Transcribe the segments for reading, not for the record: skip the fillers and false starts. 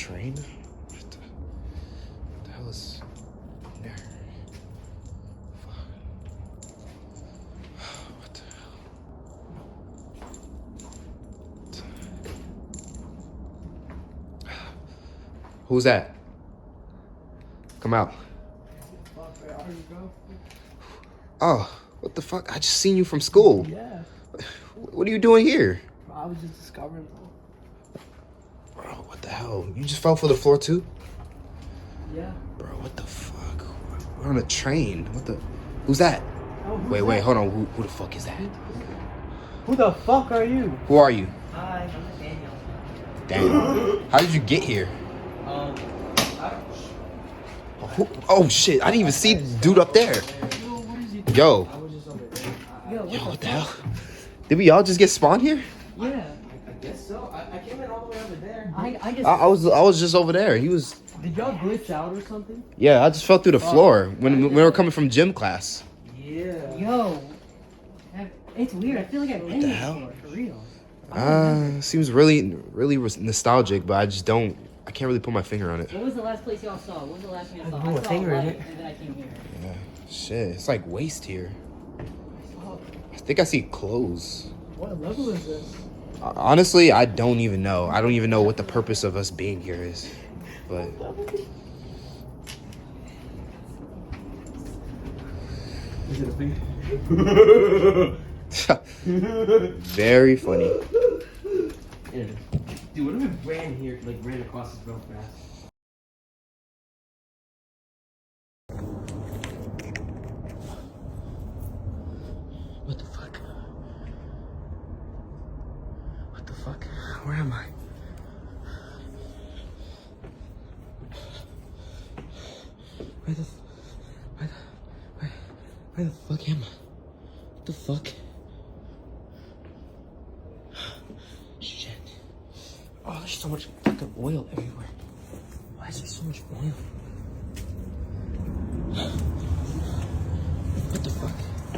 train? What the hell is there? Fuck. What the hell? Who's that? Come out. Oh, what the fuck? I just seen you from school. Yeah. What are you doing here? I was just discovering. Bro, what the hell? You just fell for the floor too? Yeah. Bro, what the fuck? We're on a train. What the? Who's that? Oh, Wait, hold on. Who the fuck is that? Who the fuck are you? Who are you? Hi, I'm Nathaniel. Damn. How did you get here? Oh shit! I didn't even see the dude up there. Yo. What the hell? Did we all just get spawned here? Yeah. I guess so. I came in all the way over there. I was just over there. He was. Did y'all glitch out or something? Yeah, I just fell through the floor when we were coming from gym class. Yeah. Yo, it's weird. I feel like I've been the here hell? before, for real. Seems really nostalgic, but I just don't. I can't really put my finger on it. What was the last place y'all saw? What was the last thing I saw? put my I saw finger a in light, it. and then I came here. Yeah, shit. It's like waste here. I think I see clothes. What level is this? Honestly, I don't even know. I don't even know what the purpose of us being here is. But Is it a thing? very funny. Yeah. Dude, what if we ran here, like ran across this real fast? What the fuck? What the fuck? Where am I? Where the fuck am I? What the fuck? Shit. Oh, there's so much fucking oil everywhere. Why is there so much oil? What the fuck?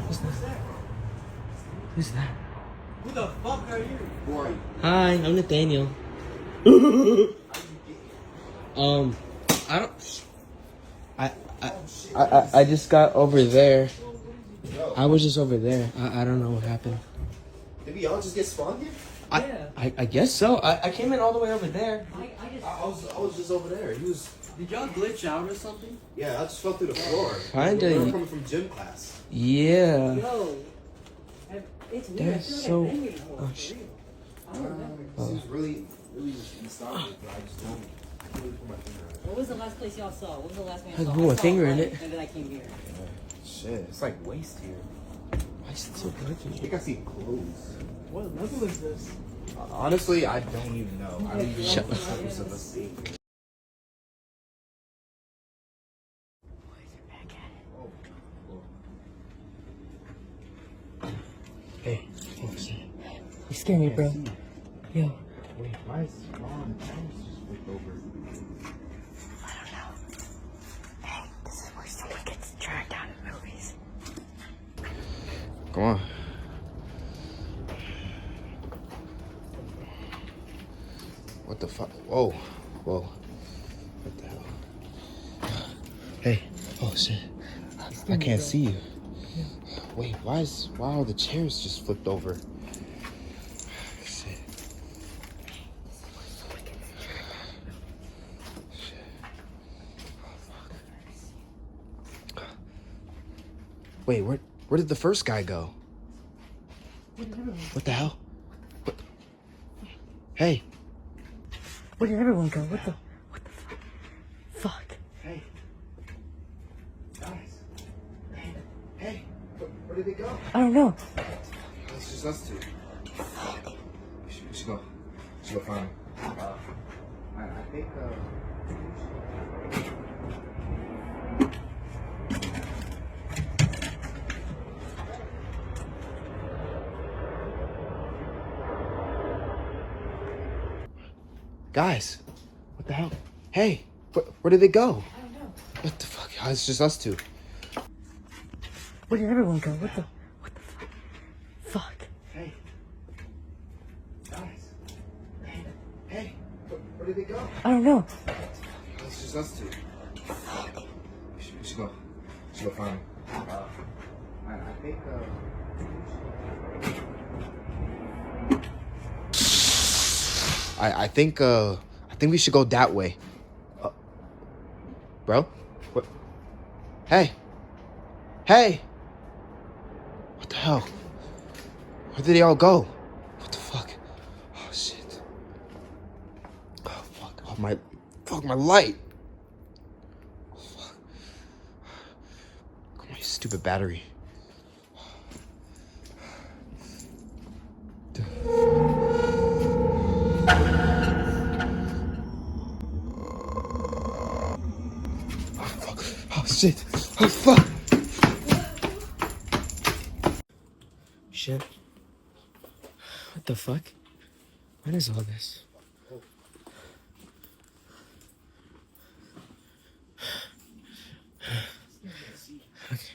What's that? Who's that? Who the fuck are you? Who are you? Hi, I'm Nathaniel. I don't. I just got over there. I was just over there. I don't know what happened. Did we all just get spawned here? I guess so. I came in all the way over there. I was just over there. He was. Did y'all glitch out or something? Yeah, I just fell through the floor. Kinda. We were coming from gym class. Yeah. Yo, it's weird. I That's feel like so. I've been here before, Oh for shit. real. I don't remember. Seems really nostalgic, but I just don't really put my finger on it. What was the last place y'all saw? What was the last thing I I saw? put my I saw finger a in light, it. and then I came here. Yeah, shit, it's like waste here. Why is it so dark in I here? think I see clothes. What level is this? Honestly, I don't even know. I don't even know Shut what the purpose of us being here. Hey, oh shit. You scared me, bro. Yo. Wait, why is Ron just flipped over? I don't know. Hey, this is where someone gets dragged out in movies. Come on. What the fuck? Whoa. Whoa. What the hell? Hey. Oh shit. I can't see you. Wait, why are the chairs just flipped over? Shit. Wait, where did the first guy go? What the hell? What? Hey. Where did everyone go? What the fuck? Hey. Guys. Hey. Where did they go? I don't know. It's just us two. We should go. We should go find them. I think, Guys, what the hell? Hey, where did they go? I don't know. What the fuck? It's just us two. Where did everyone go? What the fuck? Hey. Guys. Hey. Where did did they go? I don't know. It's just us two. We should go. We should go find them. I think. I think we should go that way. Bro? What? Hey! Hey! What the hell? Where did they all go? What the fuck? Oh shit. Oh fuck. Oh my. Fuck my light. Fuck. Oh, my stupid battery. Oh shit. Oh fuck. Shit. What the fuck? What is all this? Okay.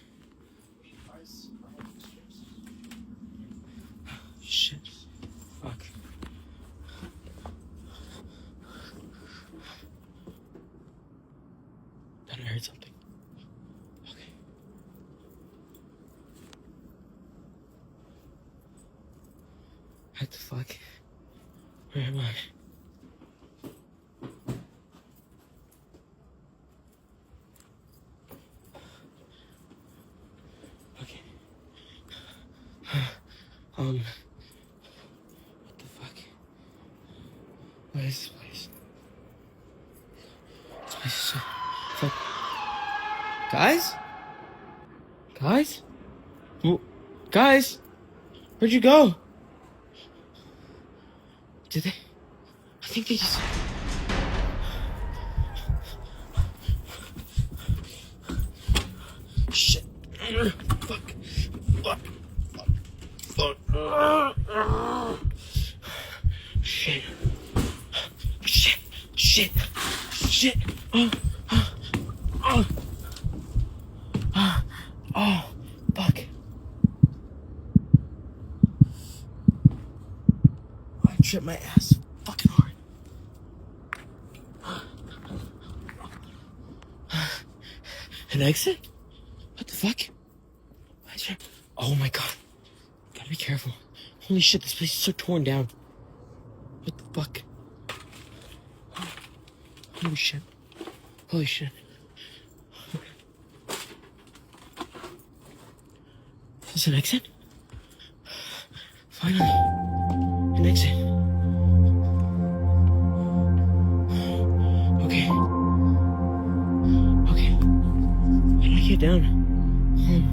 Shit. Fuck. Thought I heard something. Okay. What the fuck? Where am I? Okay. What the fuck? What is this place? This place is so... Fuck. Guys? Guys? Guys? Where'd you go? Did they? I think they just... Shit. Fuck. Fuck. Fuck. Shit. Shit. Shit. Shit. Oh. Fuck. I tripped my ass fucking hard. An exit? What the fuck? Oh my god. Gotta be careful. Holy shit, this place is so torn down. What the fuck? Holy shit. Holy shit. Is this an exit? Finally. An exit. Okay. Okay. How do I get down? Okay.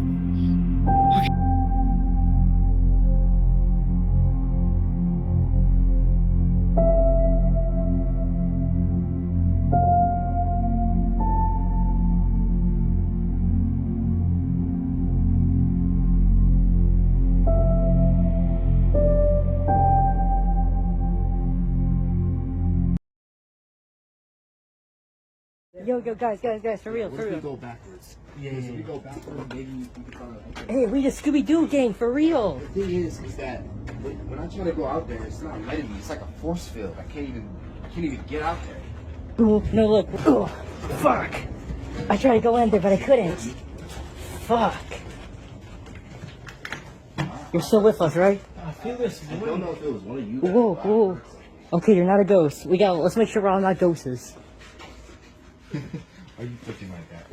Yo, guys, for real, What if we go backwards? Yeah. If we go backwards, maybe we can find out. Hey, we the Scooby-Doo gang, for real. The thing is that when I try to go out there, it's not letting me. It's like a force field. I can't even get out there. Ooh, no, look. Oh, fuck. I tried to go in there, but I couldn't. Fuck. You're still with us, right? I feel this I don't know if it was one of you. Whoa. Okay, you're not a ghost. Let's make sure we're all not ghosts. Why are you touching like that?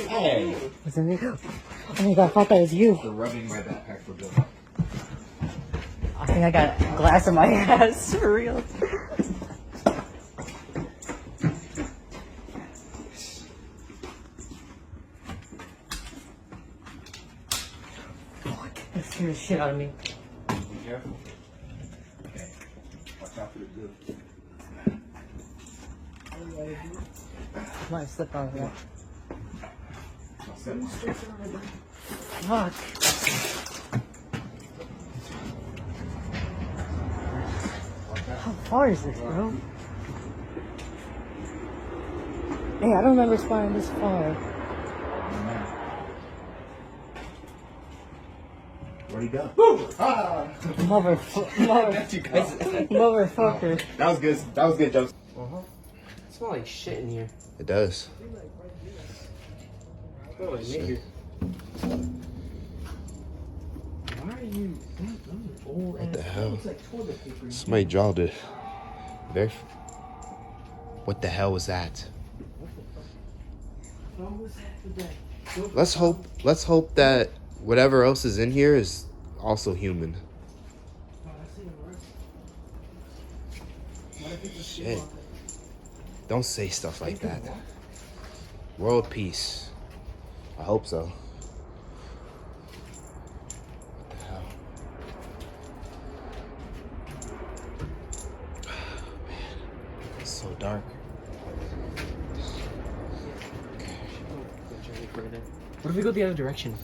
Hey. Was it me? Oh my god, I thought that was you. They're rubbing my backpack for good. I think I got glass in my ass, for real. Fuck, that scared the shit out of me. Be careful. Okay. Watch out for the good. Might slip on that. Fuck. How far is this, bro? Hey, I don't remember spawning this far. Where Where'd he go? Motherfucker. That was good. That was good, Joseph. It smells like shit in here. It does. Oh, Major. Why are you? What the hell? Somebody drawed it. Very. What the hell was that? Let's hope that whatever else is in here is also human. Shit. Don't say stuff like that. World peace. I hope so. What the hell? Man, it's so dark. What if we go the other direction?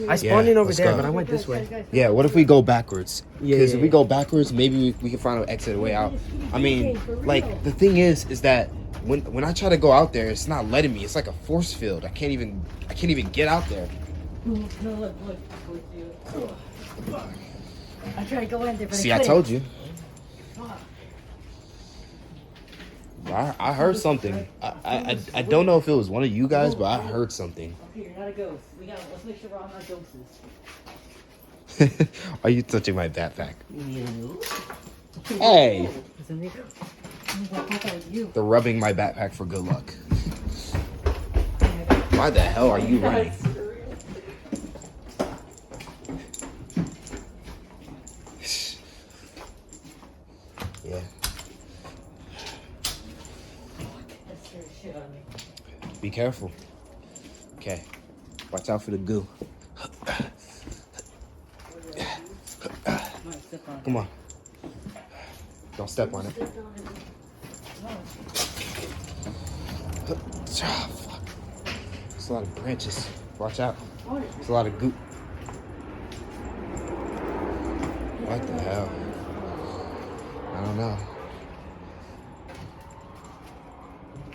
I spawned in over let's there, go. but I went this way. Yeah, what if we go backwards? Yeah, Because yeah, if we yeah. go backwards, maybe we can find an exit way out. I mean, like, the thing is that when I try to go out there, it's not letting me. It's like a force field. I can't even get out there. No, look. I tried to go in there, but See, I I couldn't. told you. I heard something. I don't know if it was one of you guys, but I heard something. Okay, you're not a ghost. Let's make sure we're all not ghosts. Are you touching my backpack? No. Hey, Isn't it? That was you. they're rubbing my backpack for good luck. Why the hell are you running? Yeah. That scared shit out of me. Be careful. Okay. Watch out for the goo. Might step on it. Come on. Don't step on it. Ah, fuck. There's a lot of branches. Watch out. There's a lot of goop. What the hell? I don't know.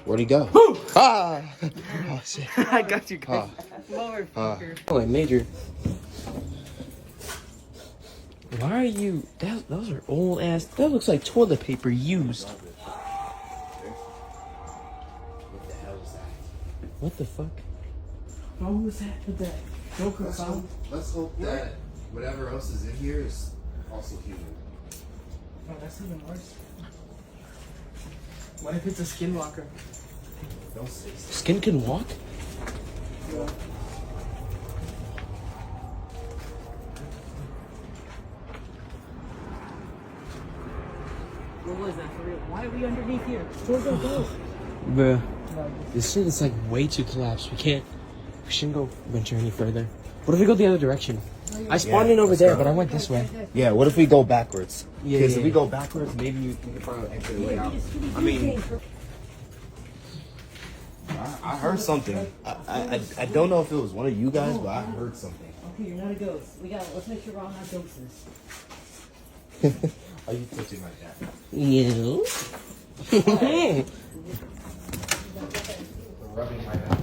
Where'd he go? Ah! Oh, shit. I got you guys. Motherfucker. Oh, Major. Why are you? Those are old ass. That looks like toilet paper used. What the hell is that? What the fuck? What was that for that? Let's hope that whatever else is in here is also human. Oh, that's even worse. What if it's a skinwalker? Don't say so. Skin can walk? What was that for real? Why are we underneath here? Go. Bruh. This shit is like way too collapsed. We shouldn't go venture any further. What if we go the other direction? I spawned in over let's there, go. but I went this way. Yeah, what if we go backwards? Yeah, Because yeah, if we yeah. go backwards, maybe we can find an exit way out. I mean, I heard something. I don't know if it was one of you guys, but I heard something. Okay, you're not a ghost. Let's make sure we're all not ghosts. Are you touching like that? You. Rubbing my back.